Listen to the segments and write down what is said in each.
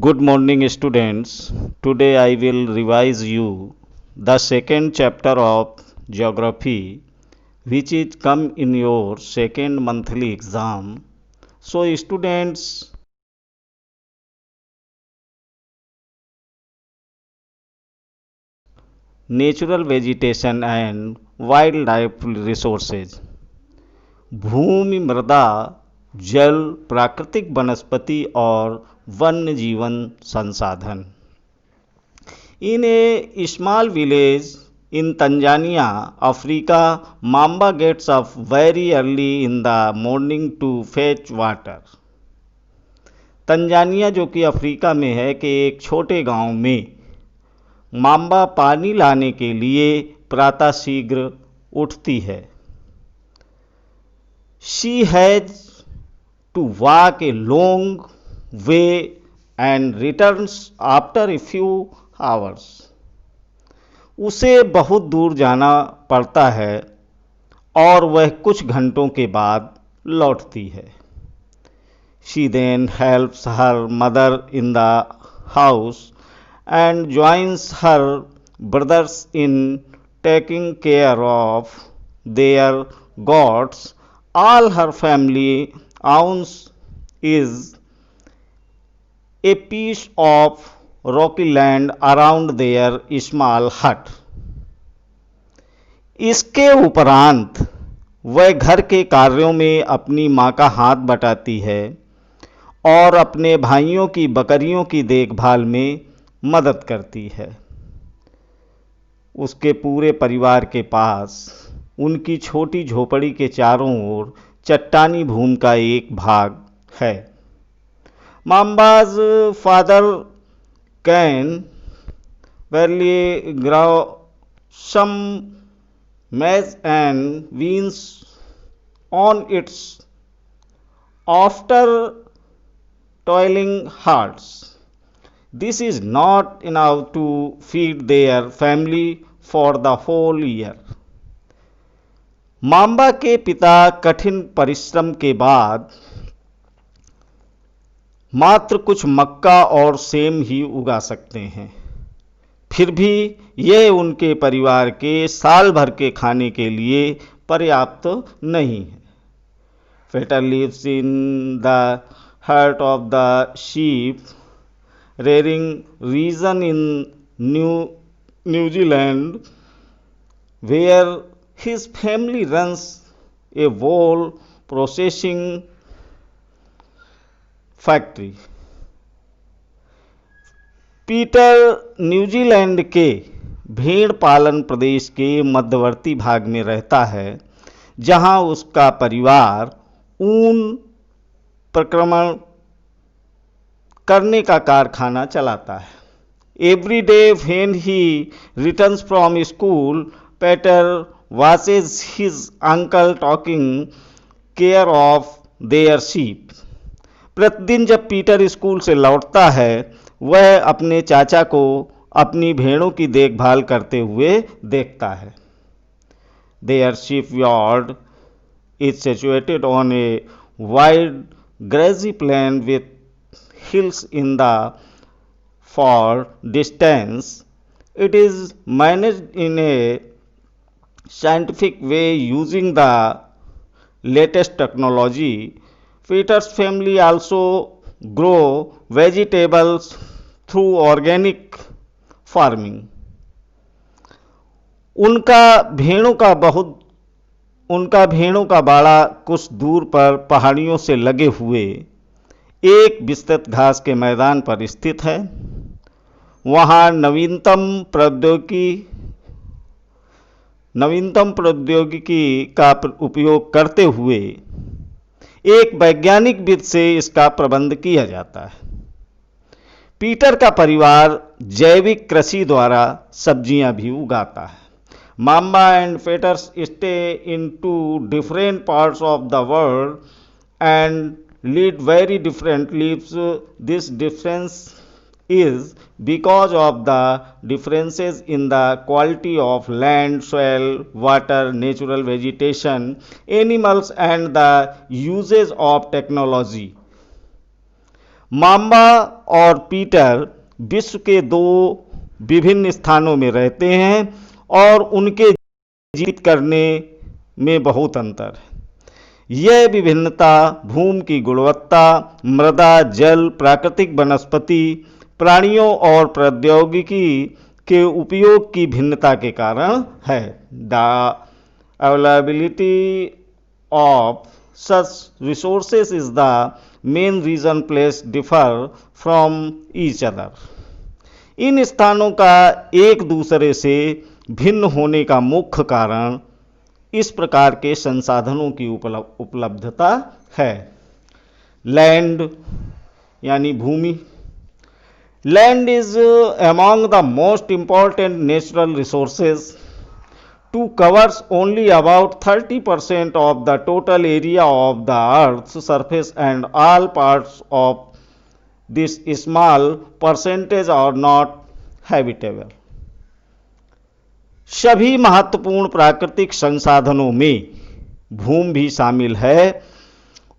Good morning, students. Today I will revise you the second chapter of geography, which is come in your second monthly exam. So, students, natural vegetation and wildlife resources. भूमि, मृदा, जल, प्राकृतिक वनस्पति और वन्य जीवन संसाधन. In a small village in Tanzania, Africa, Mamba gets up very early in the morning to fetch water. Tanzania जो कि अफ्रीका में है कि एक छोटे गांव में माम्बा पानी लाने के लिए प्रातः शीघ्र उठती है. She has to walk a long way and returns after a few hours. उसे बहुत दूर जाना पड़ता है और वह कुछ घंटों के बाद लौटती है. She then helps her mother in the house and joins her brothers in taking care of their goats. All her family owns is a piece of rocky land around their small hut. इसके उपरांत वह घर के कार्यों में अपनी माँ का हाथ बटाती है और अपने भाइयों की बकरियों की देखभाल में मदद करती है. उसके पूरे परिवार के पास उनकी छोटी झोपड़ी के चारों ओर चट्टानी भूमि का एक भाग है. Mamba's father can barely grow some maize and beans on its after toiling hard. This is not enough to feed their family for the whole year. Mamba के पिता कठिन परिश्रम के बाद मात्र कुछ मक्का और सेम ही उगा सकते हैं. फिर भी यह उनके परिवार के साल भर के खाने के लिए पर्याप्त नहीं है. Fetter lives in the heart of the sheep rearing region in New Zealand, where his family runs a wool processing factory. Peter New Zealand के भेड़ पालन प्रदेश के मध्यवर्ती भाग में रहता है, जहां उसका परिवार ऊन प्रक्रमण करने का कारखाना चलाता है. Every day when he returns from school, Peter watches his uncle taking care of their sheep. प्रतिदिन जब पीटर स्कूल से लौटता है, वह अपने चाचा को अपनी भेड़ों की देखभाल करते हुए देखता है. Their shipyard is situated on a wide grassy plain with hills in the far distance. It is managed in a scientific way using the latest technology. Peter's family also grow vegetables through organic farming. उनका भेड़ों का बाड़ा कुछ दूर पर पहाड़ियों से लगे हुए एक विस्तृत घास के मैदान पर स्थित है. वहाँ नवीनतम प्रौद्योगिकी का उपयोग करते हुए एक वैज्ञानिक विधि से इसका प्रबंध किया जाता है. पीटर का परिवार जैविक कृषि द्वारा सब्जियां भी उगाता है. Mamba and Peter stay in two different parts of the world and lead very different lives. This difference is because of the differences in the quality of land, soil, water, natural vegetation, animals and the uses of technology. Mamba और Peter विश्व के दो विभिन्न स्थानों में रहते हैं और उनके जीवित करने में बहुत अंतर है। यह विभिन्नता भूमि की गुणवत्ता, मृदा, जल, प्राकृतिक वनस्पति, प्राणियों और प्रौद्योगिकी के उपयोग की भिन्नता के कारण है। The availability of such resources is the main reason places differ from each other. इन स्थानों का एक दूसरे से भिन्न होने का मुख्य कारण इस प्रकार के संसाधनों की उपलब्धता है। लैंड यानी भूमि। Land is among the most important natural resources to covers only about 30% of the total area of the earth's surface, and all parts of this small percentage are not habitable. सभी महत्वपूर्ण प्राकृतिक संसाधनों में भूमि भी शामिल है।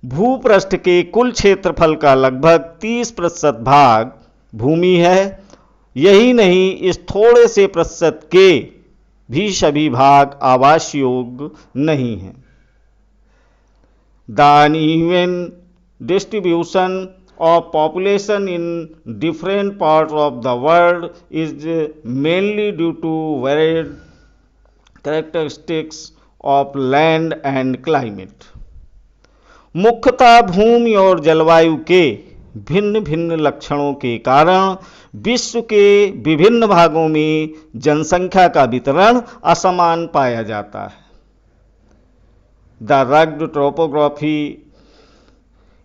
भूपृष्ठ के कुल क्षेत्रफल का लगभग 30% भाग भूमि है। यही नहीं, इस थोड़े से प्रतिशत के भी सभी भाग आवास योग्य नहीं हैं। The uneven distribution of population in different parts of the world is mainly due to varied characteristics of land and climate. मुख्यतः भूमि और जलवायु के भिन्न भिन्न लक्षणों के कारण विश्व के विभिन्न भागों में जनसंख्या का वितरण असमान पाया जाता है। The rugged topography,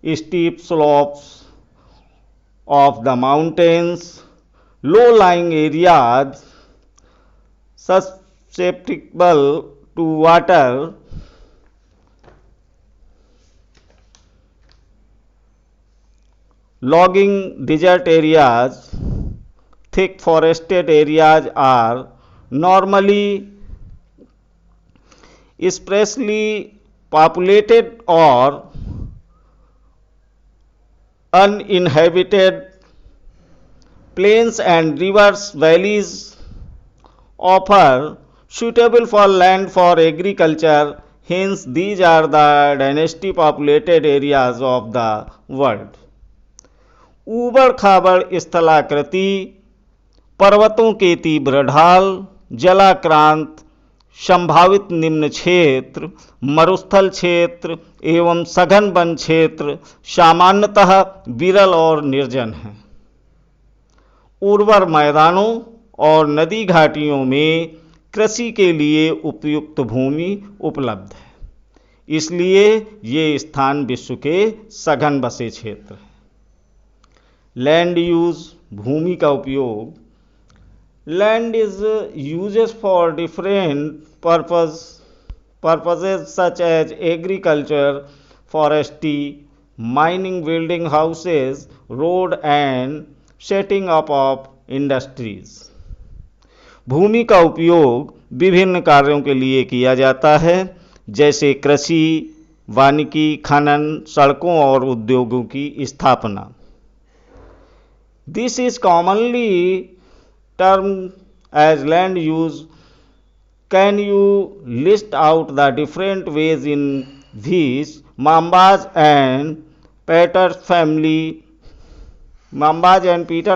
steep slopes of the mountains, low lying areas susceptible to water, logging desert areas, thick forested areas are normally sparsely populated or uninhabited. Plains and rivers valleys offer suitable for land for agriculture. Hence these are the densely populated areas of the world. ऊबड़ खाबड़ स्थलाकृति, पर्वतों के तीव्र ढाल, जलाक्रांत, संभावित निम्न क्षेत्र, मरुस्थल क्षेत्र एवं सघन वन क्षेत्र सामान्यतः विरल और निर्जन हैं। उर्वर मैदानों और नदी घाटियों में कृषि के लिए उपयुक्त भूमि उपलब्ध है, इसलिए ये स्थान विश्व के सघन बसे क्षेत्र हैं। लैंड यूज, भूमि का उपयोग। Land is uses for different purposes such as agriculture, forestry, mining, building houses, road and setting up of industries. भूमि का उपयोग विभिन्न कार्यों के लिए किया जाता है, जैसे कृषि, वानिकी, खनन, सड़कों और उद्योगों की स्थापना। This is commonly termed as land use. Can you list out the different ways in which Mambas and Peters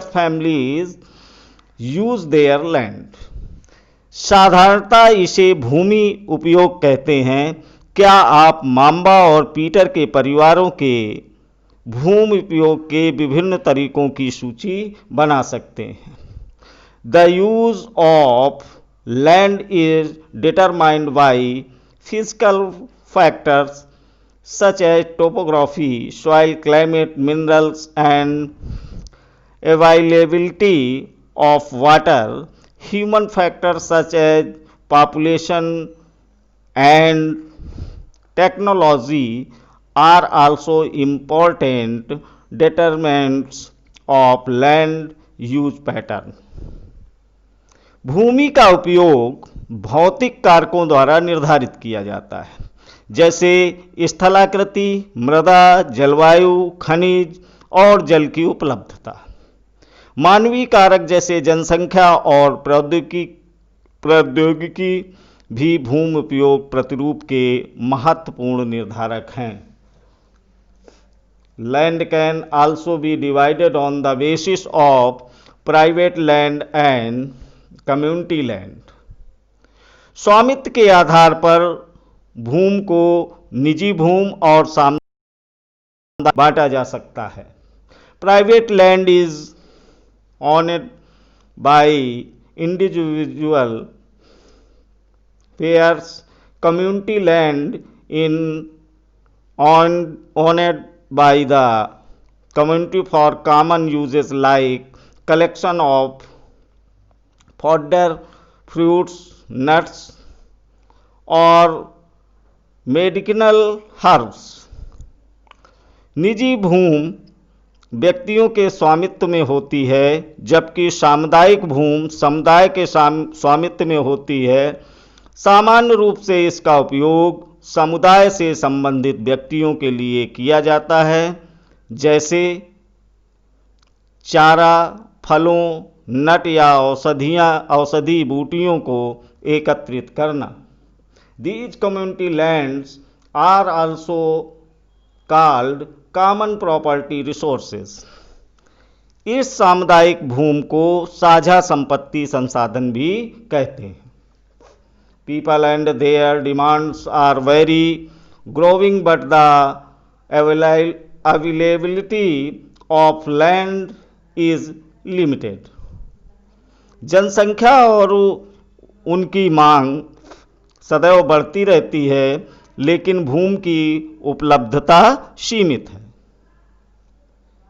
families use their land? साधारणतः इसे भूमि उपयोग कहते हैं। क्या आप माम्बा और पीटर के परिवारों के भूमि उपयोग के विभिन्न तरीकों की सूची बना सकते हैं? The use of land is determined by physical factors such as topography, soil, climate, minerals and availability of water. Human factors such as population and technology are also important determinants of land use pattern. भूमि का उपयोग भौतिक कारकों द्वारा निर्धारित किया जाता है, जैसे स्थलाकृति, मृदा, जलवायु, खनिज और जल की उपलब्धता। मानवीय कारक जैसे जनसंख्या और प्रौद्योगिकी भी भूमि उपयोग प्रतिरूप के महत्वपूर्ण निर्धारक हैं। Land can also be divided on the basis of private land and community land. स्वामित्व के आधार पर भूमि को निजी भूमि और सामुदायिक बांटा जा सकता है। Private land is owned by individual pairs. Community land in owned by the community for common uses like collection of fodder, fruits, nuts or medicinal herbs. निजी भूमि व्यक्तियों के स्वामित्व में होती है, जबकि सामुदायिक भूमि समुदाय के स्वामित्व में होती है। सामान्य रूप से इसका उपयोग समुदाय से संबंधित व्यक्तियों के लिए किया जाता है, जैसे चारा, फलों, नट या औषधि बूटियों को एकत्रित करना। These community lands are also called common property resources. इस सामुदायिक भूमि को साझा संपत्ति संसाधन भी कहते हैं। People and their demands are very growing, but the availability of land is limited. जनसंख्या और उनकी मांग सदैव बढ़ती रहती है, लेकिन भूमि की उपलब्धता सीमित है।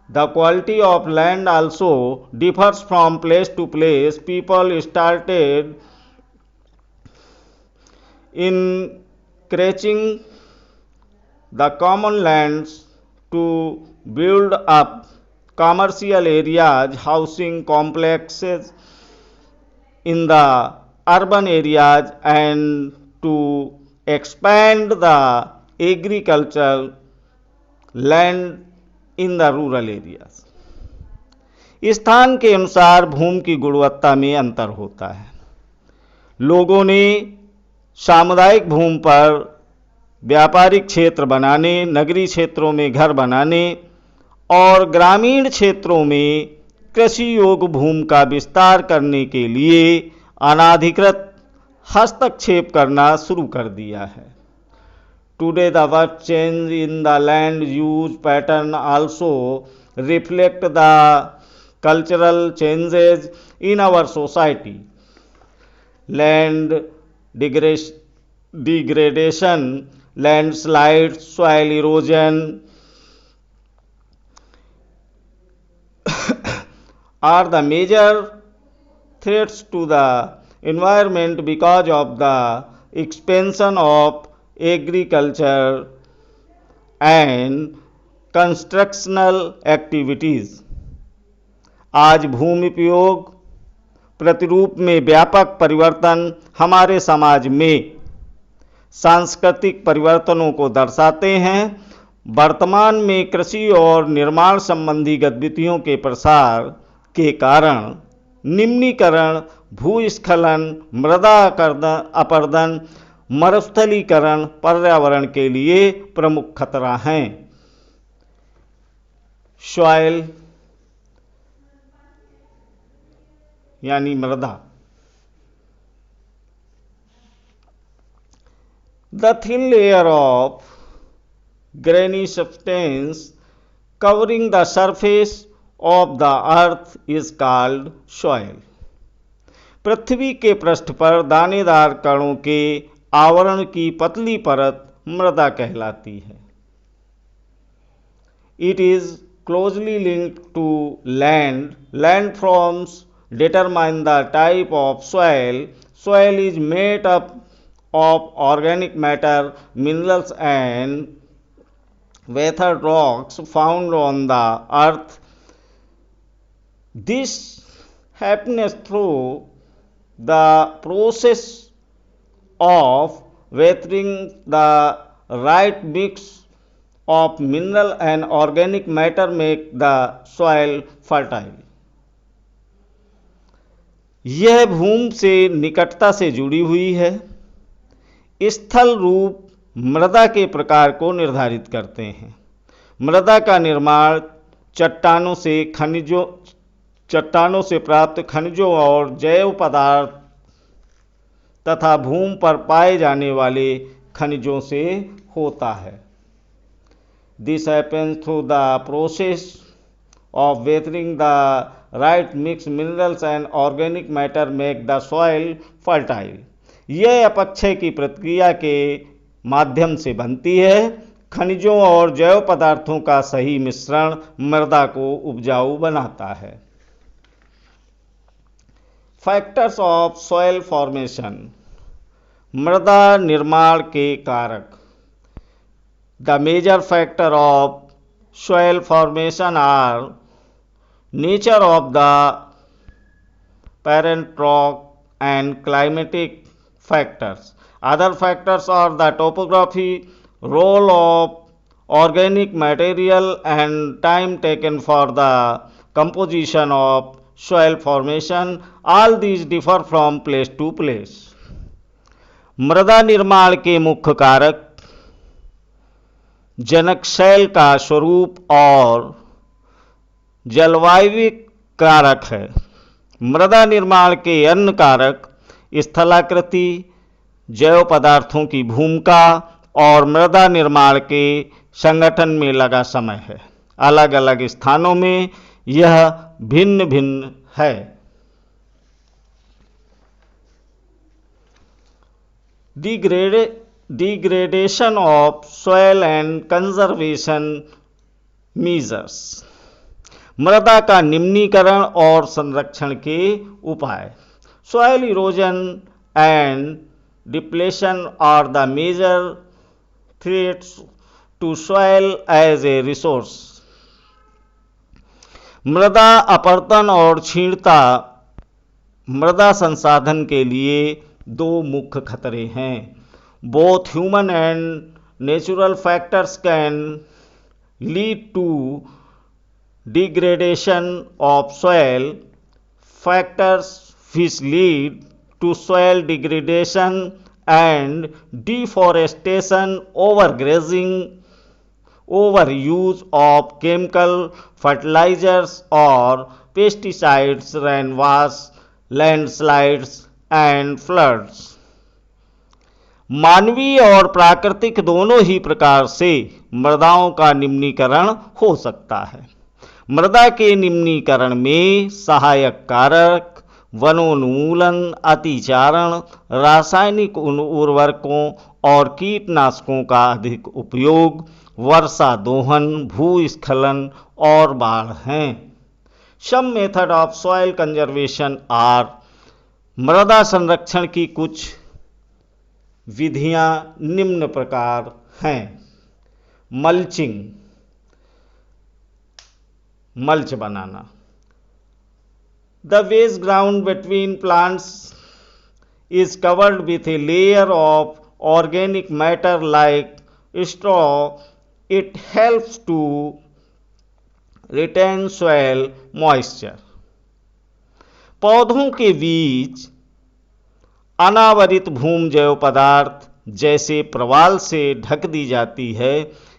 The quality of land also differs from place to place. People started encroaching the common lands to build up commercial areas, housing complexes in the urban areas, and to expand the agricultural land in the rural areas. स्थान के अनुसार भूमि की गुणवत्ता में अंतर होता है। लोगों ने सामुदायिक भूमि पर व्यापारिक क्षेत्र बनाने, नगरीय क्षेत्रों में घर बनाने और ग्रामीण क्षेत्रों में कृषि योग्य भूमि का विस्तार करने के लिए अनाधिकृत हस्तक्षेप करना शुरू कर दिया है। Today the vast change in the land use pattern also reflect the cultural changes in our society. Land degradation, landslides, soil erosion are the major threats to the environment because of the expansion of agriculture and constructional activities. आज भूमि उपयोग प्रतिरूप में व्यापक परिवर्तन हमारे समाज में सांस्कृतिक परिवर्तनों को दर्शाते हैं। वर्तमान में कृषि और निर्माण संबंधी गतिविधियों के प्रसार के कारण निम्नीकरण, भूस्खलन, मृदा अपरदन, मरुस्थलीकरण पर्यावरण के लिए प्रमुख खतरा हैं। सॉइल यानी मृदा। The thin layer of grainy substance covering the surface of the earth is called soil. पृथ्वी के पृष्ठ पर दानेदार कणों के आवरण की पतली परत मृदा कहलाती है। It is closely linked to land. Landforms determine the type of soil. Soil is made up of organic matter, minerals and weathered rocks found on the earth. This happens through the process of weathering. The right mix of mineral and organic matter make the soil fertile. यह भूमि से निकटता से जुड़ी हुई है। स्थल रूप मृदा के प्रकार को निर्धारित करते हैं। मृदा का निर्माण चट्टानों से प्राप्त खनिजों और जैव पदार्थ तथा भूमि पर पाए जाने वाले खनिजों से होता है। This happens through the process of weathering the right mixed minerals and organic matter make the soil fertile. यह अपक्षय की प्रक्रिया के माध्यम से बनती है। खनिजों और जैव पदार्थों का सही मिश्रण मृदा को उपजाऊ बनाता है। फैक्टर्स ऑफ सॉइल फॉर्मेशन, मृदा निर्माण के कारक। The major factor of soil formation are nature of the parent rock and climatic factors. Other factors are the topography, role of organic material and time taken for the composition of soil formation. All these differ from place to place. मृदा निर्माण के मुख्य कारक जनक शैल का स्वरूप और जलवायविक कारक है। मृदा निर्माण के अन्य कारक स्थलाकृति, जैव पदार्थों की भूमिका और मृदा निर्माण के संगठन में लगा समय है। अलग अलग स्थानों में यह भिन्न भिन्न है। Degradation of soil and conservation measures, मृदा का निम्नीकरण और संरक्षण के उपाय। Soil erosion and depletion are the major threats to soil as a resource. मृदा अपरदन और क्षीणता मृदा संसाधन के लिए दो मुख्य खतरे हैं। Both human and natural factors can lead to degradation of soil. Factors which lead to soil degradation and deforestation, overgrazing, overuse of chemical fertilizers or pesticides, rainwash, landslides and floods. मानवीय और प्राकृतिक दोनों ही प्रकार से मृदाओं का निम्नीकरण हो सकता है। मृदा के निम्नीकरण में सहायक कारक वनोन्मूलन, अतिचारण, रासायनिक उर्वरकों और कीटनाशकों का अधिक उपयोग, वर्षा दोहन, भूस्खलन और बाढ़ हैं। Some method of soil conservation are, मृदा संरक्षण की कुछ विधियां निम्न प्रकार हैं। मल्चिंग, मल्च बनाना। द वेज ground between plants is covered with a layer of organic matter like straw. It helps to retain soil moisture. पौधों के बीच अनावरित भूमि जैव पदार्थ जैसे प्रवाल से ढक दी जाती है।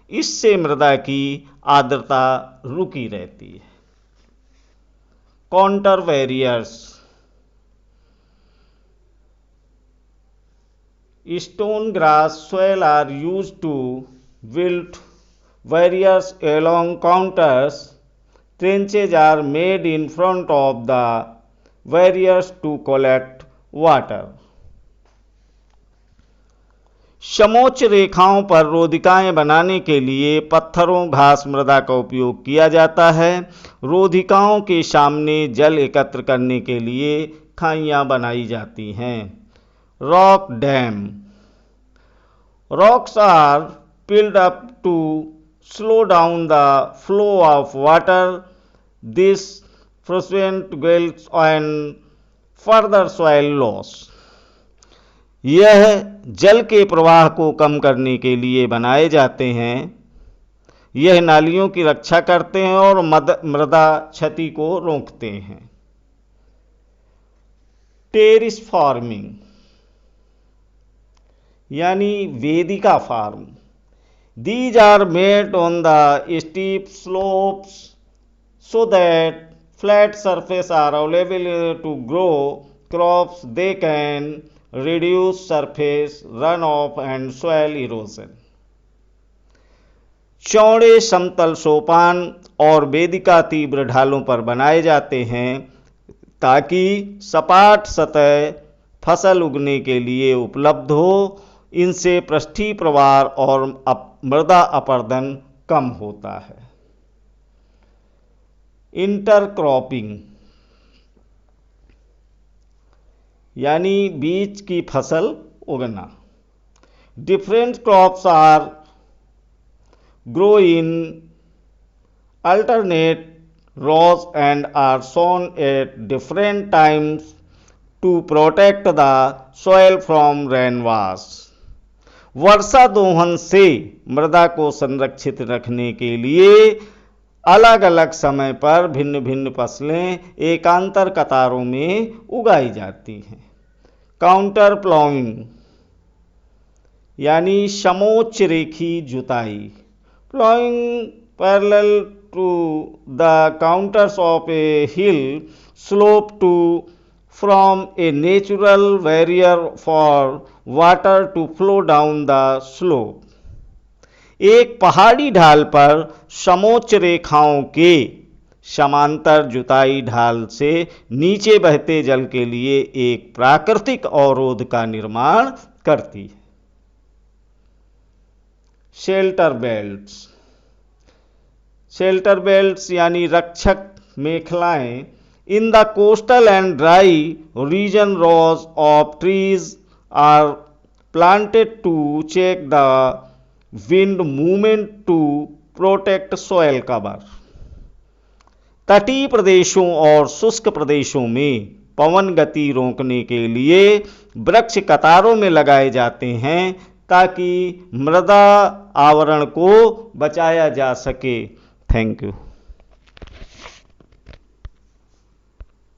इससे मृदा की आर्द्रता रुकी रहती है। Counter barriers, stone grass soil are used to build barriers along counters. Trenches are made in front of the barriers to collect water. समोच्च रेखाओं पर रोधिकाएं बनाने के लिए पत्थरों, घास, मृदा का उपयोग किया जाता है। रोधिकाओं के सामने जल एकत्र करने के लिए खाइयां बनाई जाती हैं। Rock dam, rocks are piled up to slow down the flow of water. This prevent gullies and further soil loss. यह जल के प्रवाह को कम करने के लिए बनाए जाते हैं। यह नालियों की रक्षा करते हैं और मृदा क्षति को रोकते हैं। टेरिस फार्मिंग यानी वेदिका farm. These are made on the steep slopes so that flat surfaces are available to grow crops. They can reduce surface runoff and soil erosion. चौड़े समतल सोपान और वेदिका तीव्र ढालों पर बनाए जाते हैं ताकि सपाट सतह फसल उगने के लिए उपलब्ध हो। इनसे पृष्ठीय प्रवाह और मृदा अपरदन कम होता है। इंटरक्रॉपिंग यानी बीच की फसल उगना। Different crops are grow in alternate rows and are sown at different times to protect the soil from rainwash. वर्षा दोहन से मृदा को संरक्षित रखने के लिए अलग अलग समय पर भिन्न भिन्न फसलें एकांतर कतारों में उगाई जाती हैं। काउंटर प्लाउइंग यानी समोच्च रेखी जुताई। Ploughing parallel to the counters of a hill slope to form a natural barrier for water to flow down the slope. एक पहाड़ी ढाल पर समोच्च रेखाओं के समांतर जुताई ढाल से नीचे बहते जल के लिए एक प्राकृतिक अवरोध का निर्माण करती है। Shelter belts. शेल्टर बेल्ट्स यानी रक्षक मेखलाएं। In the coastal and dry region rows of trees are planted to check the wind movement to protect soil cover. तटीय प्रदेशों और शुष्क प्रदेशों में पवन गति रोकने के लिए वृक्ष कतारों में लगाए जाते हैं ताकि मृदा आवरण को बचाया जा सके। Thank you.